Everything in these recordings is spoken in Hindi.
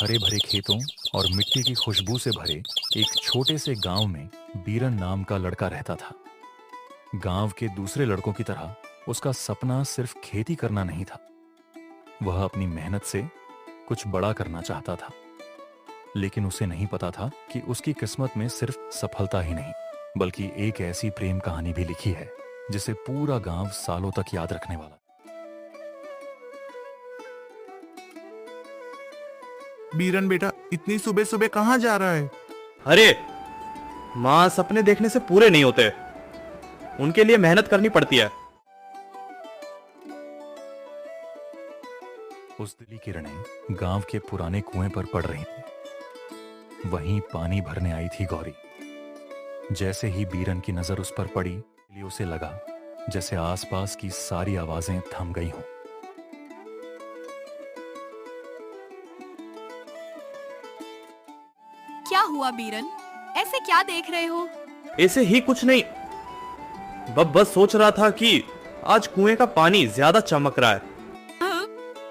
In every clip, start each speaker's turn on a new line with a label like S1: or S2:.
S1: हरे भरे खेतों और मिट्टी की खुशबू से भरे एक छोटे से गांव में बीरन नाम का लड़का रहता था। गांव के दूसरे लड़कों की तरह उसका सपना सिर्फ खेती करना नहीं था। वह अपनी मेहनत से कुछ बड़ा करना चाहता था, लेकिन उसे नहीं पता था कि उसकी किस्मत में सिर्फ सफलता ही नहीं, बल्कि एक ऐसी प्रेम कहानी भी लिखी है जिसे पूरा गांव सालों तक याद रखने वाला।
S2: बीरन बेटा, इतनी सुबह सुबह कहाँ जा रहा है?
S3: अरे माँ सपने देखने से पूरे नहीं होते, उनके लिए मेहनत करनी पड़ती है।
S1: उस दिली किरणें गांव के पुराने कुएं पर पड़ रही थी। वहीं पानी भरने आई थी गौरी। जैसे ही बीरन की नजर उस पर पड़ी, उसे लगा जैसे आसपास की सारी आवाजें थम गई हों।
S4: क्या हुआ बीरन? ऐसे क्या देख रहे हो?
S3: ऐसे ही कुछ नहीं, बस सोच रहा था कि आज कुएं का पानी ज्यादा चमक रहा है।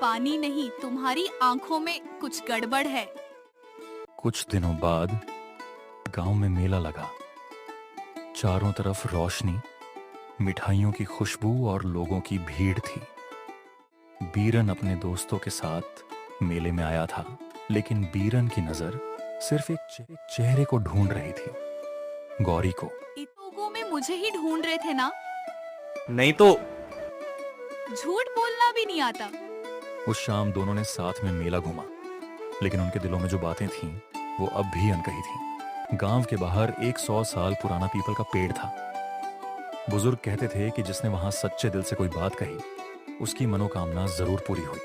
S4: पानी नहीं, तुम्हारी आंखों में कुछ गड़बड़ है।
S1: कुछ दिनों बाद गांव में मेला लगा। चारों तरफ रोशनी, मिठाइयों की खुशबू और लोगों की भीड़ थी। बीरन अपने दोस्तों के साथ मेले में आया था, लेकिन बीरन की नजर सिर्फ एक चेहरे को ढूंढ रही थी, गौरी को।
S4: लोगों में मुझे ही ढूंढ रहे थे ना?
S3: नहीं तो
S4: झूठ बोलना भी नहीं आता।
S1: उस शाम दोनों ने साथ में मेला घूमा, लेकिन उनके दिलों में जो बातें थीं वो अब भी अनकही थीं। गांव के बाहर एक 100 साल पुराना पीपल का पेड़ था। बुजुर्ग कहते थे कि जिसने वहां सच्चे दिल से कोई बात कही, उसकी मनोकामना जरूर पूरी हुई।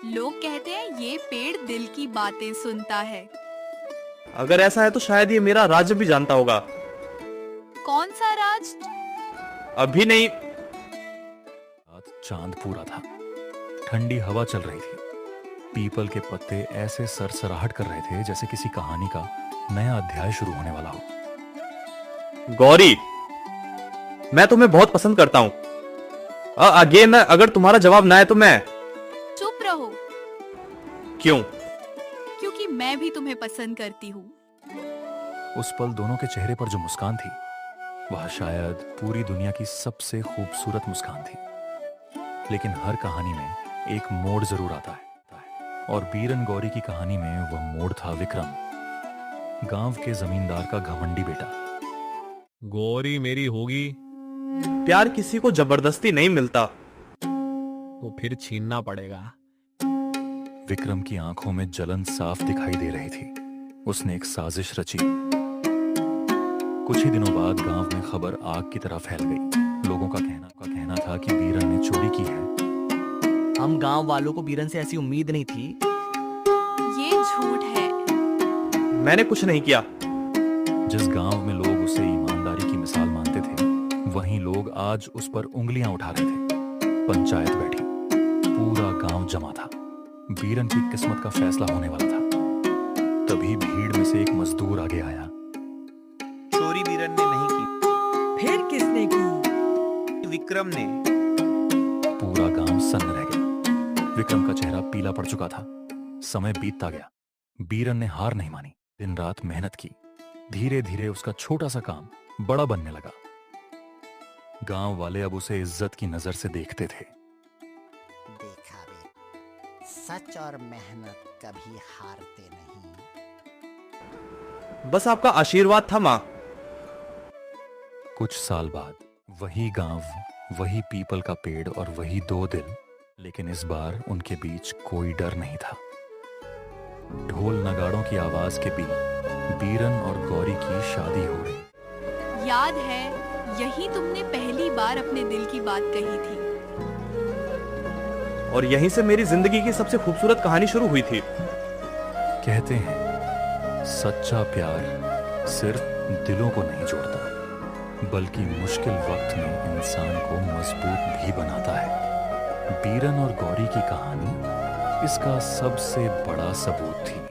S4: लोग कहते हैं ये पेड़ दिल की बातें सुनता है।
S3: अगर ऐसा है तो शायद ये मेरा राज भी जानता होगा।
S4: कौन सा राज?
S3: अभी नहीं।
S1: चांद पूरा था, ठंडी हवा चल रही थी। पीपल के पत्ते ऐसे सरसराहट कर रहे थे जैसे किसी कहानी का नया अध्याय शुरू होने वाला हो।
S3: गौरी, मैं तुम्हें बहुत पसंद करता हूँ। अगेन अगर तुम्हारा जवाब ना है तो मैं
S4: चुप रहो।
S3: क्यों?
S4: क्योंकि मैं भी तुम्हें पसंद करती हूँ।
S1: उस पल दोनों के चेहरे पर जो मुस्कान थी, वह शायद पूरी दुनिया की सबसे खूबसूरत मुस्कान थी। लेकिन हर कहानी में एक मोड़ जरूर आता है, और बीरन गौरी की कहानी में वह मोड़ था विक्रम, गांव के जमींदार का घमंडी बेटा।
S5: गौरी मेरी होगी
S3: प्यार किसी को जबरदस्ती नहीं मिलता,
S5: तो फिर छीनना पड़ेगा।
S1: विक्रम की आंखों में जलन साफ दिखाई दे रही थी। उसने एक साजिश रची। कुछ ही दिनों बाद गांव में खबर आग की तरह फैल गई। लोगों का कहना था कि बीरन ने चोरी की है।
S6: हम गांव वालों को बीरन से ऐसी उम्मीद नहीं थी।
S4: ये झूठ है।
S3: मैंने कुछ नहीं किया।
S1: जिस गांव में लोग उसे ईमानदारी की मिसाल मानते थे, वहीं लोग आज उस पर उंगलियां उठा रहे थे। पंचायत बैठी, पूरा गांव जमा था। बीरन की किस्मत का फैसला होने वाला था। तभी भीड़ में से एक मजदूर आगे आया।
S7: चोरी बीरन ने नहीं की।
S8: फिर किसने की?
S7: विक्रम ने।
S1: पूरा गांव सन्न रह गया। विक्रम का चेहरा पीला पड़ चुका था। समय बीतता गया। बीरन ने हार नहीं मानी। दिन रात मेहनत की। धीरे धीरे उसका छोटा सा काम बड़ा बनने लगा। गांव वाले अब उसे इज्जत की नजर से देखते थे।
S9: देखा बे, सच और मेहनत कभी हारते नहीं।
S3: बस आपका आशीर्वाद था माँ।
S1: कुछ साल बाद वही गांव, वही पीपल का पेड़ और वही 2 दिल, लेकिन इस बार उनके बीच कोई डर नहीं था। ढोल नगाड़ों की आवाज के बीच बीरन और गौरी की शादी हो गई।
S4: याद है, यही तुमने पहली बार अपने दिल की बात कही थी।
S3: और यहीं से मेरी जिंदगी की सबसे खूबसूरत कहानी शुरू हुई थी।
S1: कहते हैं सच्चा प्यार सिर्फ दिलों को नहीं जोड़ता, बल्कि मुश्किल वक्त में इंसान को मजबूत भी बनाता है। बीरन और गौरी की कहानी इसका सबसे बड़ा सबूत थी।